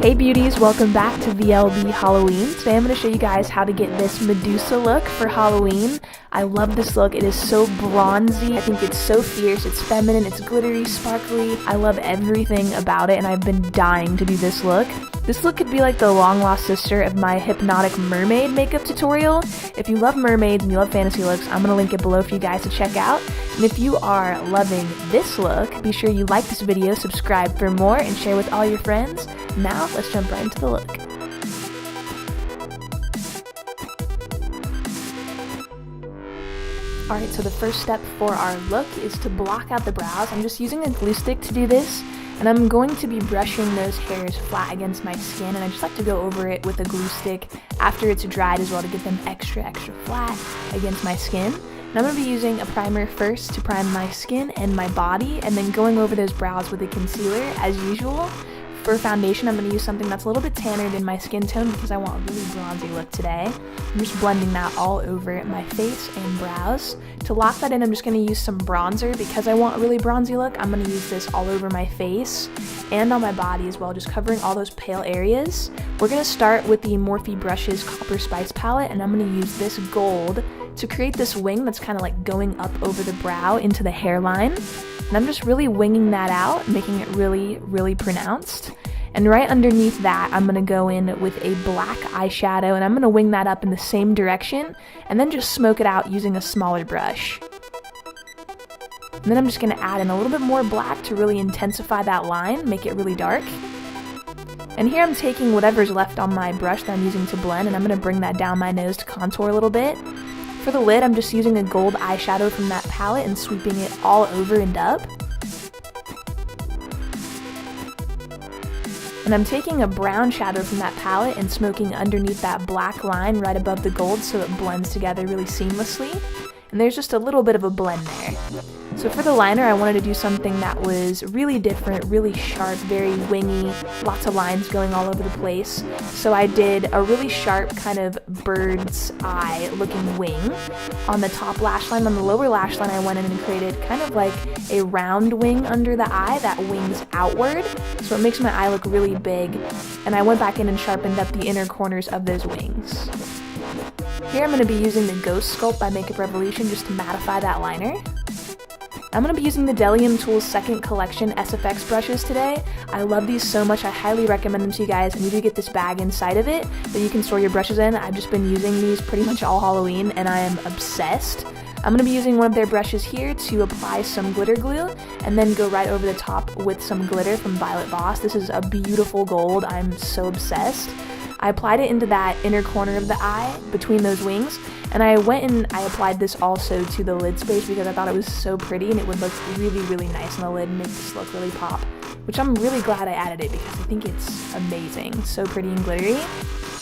Hey beauties, welcome back to VLB Halloween. Today I'm going to show you guys how to get this Medusa look for Halloween. I love this look. It is so bronzy. I think it's so fierce. It's feminine. It's glittery, sparkly. I love everything about it, and I've been dying to do this look. This look could be like the long lost sister of my hypnotic mermaid makeup tutorial. If you love mermaids and you love fantasy looks, I'm going to link it below for you guys to check out. And if you are loving this look, be sure you like this video, subscribe for more, and share with all your friends. Now, let's jump right into the look. Alright, so the first step for our look is to block out the brows. I'm just using a glue stick to do this, and I'm going to be brushing those hairs flat against my skin, and I just like to go over it with a glue stick after it's dried as well to get them extra flat against my skin. And I'm going to be using a primer first to prime my skin and my body, and then going over those brows with a concealer as usual. For foundation, I'm going to use something that's a little bit tanner than my skin tone because I want a really bronzy look today. I'm just blending that all over my face and brows. To lock that in, I'm just going to use some bronzer because I want a really bronzy look. I'm going to use this all over my face and on my body as well, just covering all those pale areas. We're going to start with the Morphe Brushes Copper Spice palette, and I'm going to use this gold to create this wing that's kind of like going up over the brow into the hairline. And I'm just really winging that out, making it really pronounced. And right underneath that, I'm going to go in with a black eyeshadow, and I'm going to wing that up in the same direction, and then just smoke it out using a smaller brush. And then I'm just going to add in a little bit more black to really intensify that line, make it really dark. And here I'm taking whatever's left on my brush that I'm using to blend, and I'm going to bring that down my nose to contour a little bit. For the lid, I'm just using a gold eyeshadow from that palette and sweeping it all over and up. And I'm taking a brown shadow from that palette and smoking underneath that black line right above the gold so it blends together really seamlessly. And there's just a little bit of a blend there. So for the liner, I wanted to do something that was really different, really sharp, very wingy, lots of lines going all over the place. So I did a really sharp kind of bird's eye looking wing on the top lash line. On the lower lash line, I went in and created kind of like a round wing under the eye that wings outward. So it makes my eye look really big. And I went back in and sharpened up the inner corners of those wings. Here I'm going to be using the Ghost Sculpt by Makeup Revolution just to mattify that liner. I'm going to be using the Delium Tools second collection SFX brushes today. I love these so much. I highly recommend them to you guys, and you do get this bag inside of it that you can store your brushes in. I've just been using these pretty much all Halloween, and I am obsessed. I'm going to be using one of their brushes here to apply some glitter glue and then go right over the top with some glitter from Violet Voss. This is a beautiful gold. I'm so obsessed. I applied it into that inner corner of the eye between those wings, and I went and I applied this also to the lid space because I thought it was so pretty and it would look really nice on the lid and make this look really pop, which I'm really glad I added it because I think it's amazing. So pretty and glittery.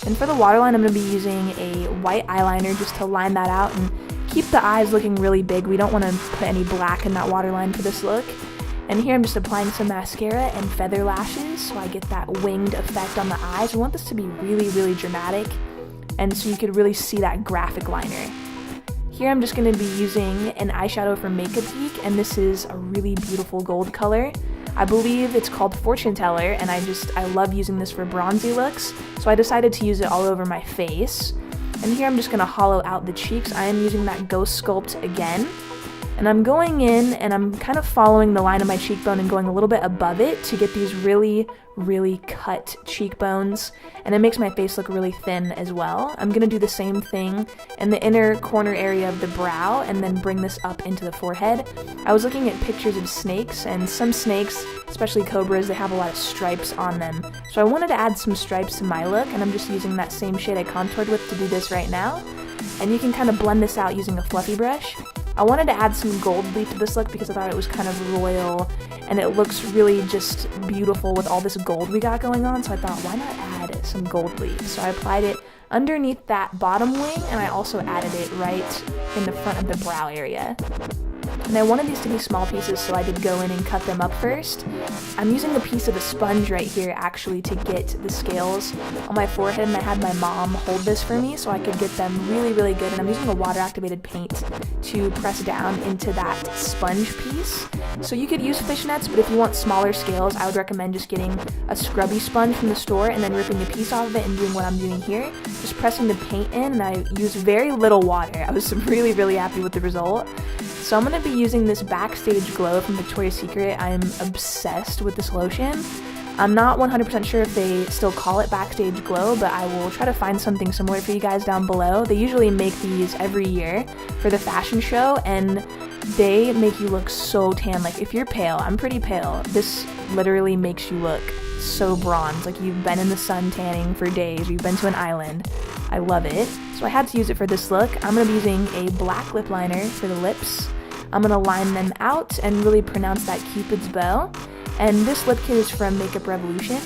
And for the waterline, I'm going to be using a white eyeliner just to line that out and keep the eyes looking really big. We don't want to put any black in that waterline for this look. And here I'm just applying some mascara and feather lashes so I get that winged effect on the eyes. We want this to be really dramatic, and so you could really see that graphic liner. Here I'm just going to be using an eyeshadow from Makeup Geek, and this is a really beautiful gold color. I believe it's called Fortune Teller, and I love using this for bronzy looks, so I decided to use it all over my face. And here I'm just going to hollow out the cheeks. I am using that Ghost Sculpt again. And I'm going in and I'm kind of following the line of my cheekbone and going a little bit above it to get these really cut cheekbones. And it makes my face look really thin as well. I'm going to do the same thing in the inner corner area of the brow and then bring this up into the forehead. I was looking at pictures of snakes, and some snakes, especially cobras, they have a lot of stripes on them. So I wanted to add some stripes to my look, and I'm just using that same shade I contoured with to do this right now. And you can kind of blend this out using a fluffy brush. I wanted to add some gold leaf to this look because I thought it was kind of royal and it looks really just beautiful with all this gold we got going on, so I thought, why not add some gold leaf? So I applied it underneath that bottom wing, and I also added it right in the front of the brow area. And I wanted these to be small pieces, so I did go in and cut them up first. I'm using a piece of a sponge right here actually to get the scales on my forehead, and I had my mom hold this for me so I could get them really, really good. And I'm using a water activated paint to press down into that sponge piece. So you could use fishnets, but if you want smaller scales, I would recommend just getting a scrubby sponge from the store and then ripping a piece off of it and doing what I'm doing here. Just pressing the paint in, and I used very little water. I was really, really happy with the result. So I'm going to be using this Backstage Glow from Victoria's Secret. I am obsessed with this lotion. I'm not 100% sure if they still call it Backstage Glow, but I will try to find something similar for you guys down below. They usually make these every year for the fashion show, and they make you look so tan. Like, if you're pale, I'm pretty pale, this literally makes you look so bronze, like you've been in the sun tanning for days, or you've been to an island. I love it. So I had to use it for this look. I'm going to be using a black lip liner for the lips. I'm going to line them out and really pronounce that Cupid's bow. And this lip kit is from Makeup Revolution.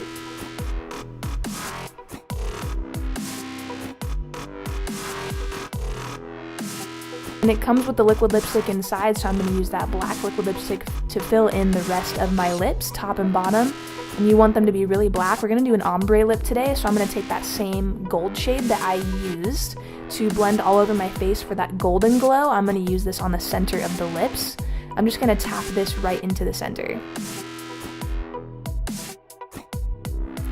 And it comes with the liquid lipstick inside, so I'm going to use that black liquid lipstick to fill in the rest of my lips, top and bottom. And you want them to be really black. We're going to do an ombre lip today, so I'm going to take that same gold shade that I used to blend all over my face for that golden glow. I'm going to use this on the center of the lips. I'm just going to tap this right into the center.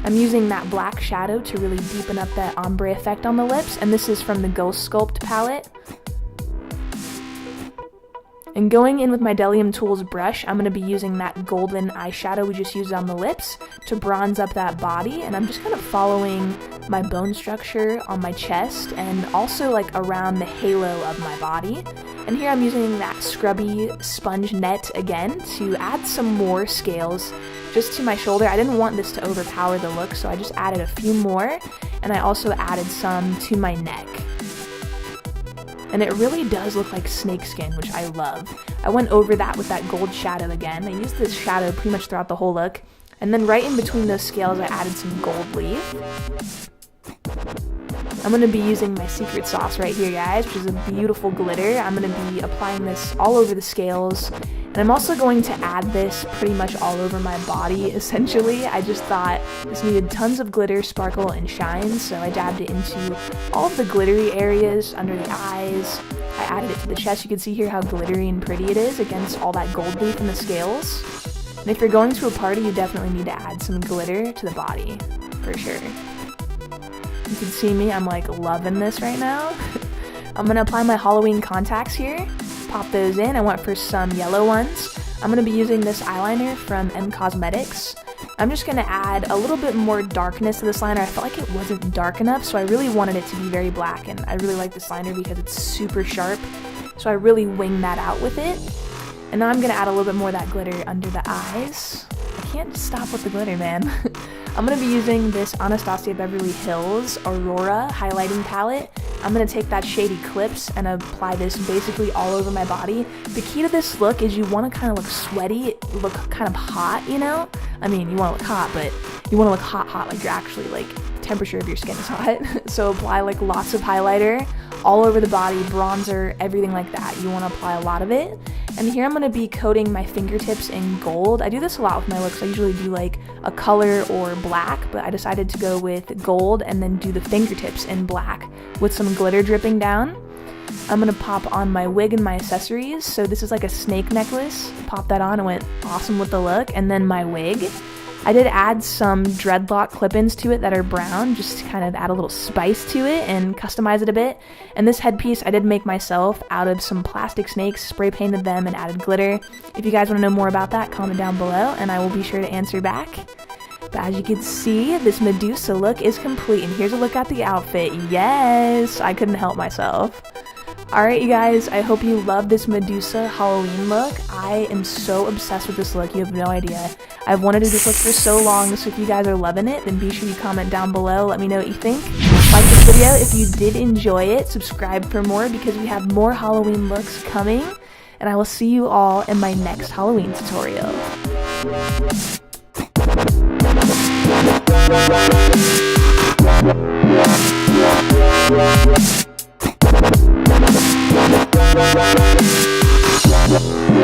I'm using that black shadow to really deepen up that ombre effect on the lips, and this is from the Ghost Sculpt palette. And going in with my Delium Tools brush, I'm going to be using that golden eyeshadow we just used on the lips to bronze up that body, and I'm just kind of following my bone structure on my chest and also like around the halo of my body. And here I'm using that scrubby sponge net again to add some more scales just to my shoulder. I didn't want this to overpower the look, so I just added a few more, and I also added some to my neck. And it really does look like snakeskin, which I love. I went over that with that gold shadow again. I used this shadow pretty much throughout the whole look. And then right in between those scales, I added some gold leaf. I'm going to be using my secret sauce right here, guys, which is a beautiful glitter. I'm going to be applying this all over the scales. And I'm also going to add this pretty much all over my body, essentially. I just thought this needed tons of glitter, sparkle, and shine, so I dabbed it into all of the glittery areas under the eyes. I added it to the chest. You can see here how glittery and pretty it is against all that gold leaf in the scales. And if you're going to a party, you definitely need to add some glitter to the body, for sure. You can see me, I'm like loving this right now. I'm going to apply my Halloween contacts here. Pop those in. I went for some yellow ones. I'm going to be using this eyeliner from M Cosmetics. I'm just going to add a little bit more darkness to this liner. I felt like it wasn't dark enough, so I really wanted it to be very black, and I really like this liner because it's super sharp, so I really winged that out with it. And now I'm going to add a little bit more of that glitter under the eyes. I can't stop with the glitter, man. I'm going to be using this Anastasia Beverly Hills Aurora highlighting palette. I'm going to take that shade Eclipse and apply this basically all over my body. The key to this look is you want to kind of look sweaty, look kind of hot, you know? I mean, you want to look hot, but you want to look hot, like you're actually like, temperature of your skin is hot. So apply like lots of highlighter all over the body, bronzer, everything like that. You want to apply a lot of it. And here I'm going to be coating my fingertips in gold. I do this a lot with my looks. I usually do like a color or black, but I decided to go with gold and then do the fingertips in black with some glitter dripping down. I'm going to pop on my wig and my accessories. So this is like a snake necklace. Pop that on, it went awesome with the look. And then my wig. I did add some dreadlock clip-ins to it that are brown, just to kind of add a little spice to it and customize it a bit. And this headpiece I did make myself out of some plastic snakes, spray painted them, and added glitter. If you guys want to know more about that, comment down below, and I will be sure to answer back. But as you can see, this Medusa look is complete, and here's a look at the outfit. Yes! I couldn't help myself. Alright, you guys, I hope you love this Medusa Halloween look. I am so obsessed with this look, you have no idea. I've wanted to do this look for so long, so if you guys are loving it, then be sure you comment down below, let me know what you think. Like this video if you did enjoy it, subscribe for more because we have more Halloween looks coming, and I will see you all in my next Halloween tutorial. We'll be right back.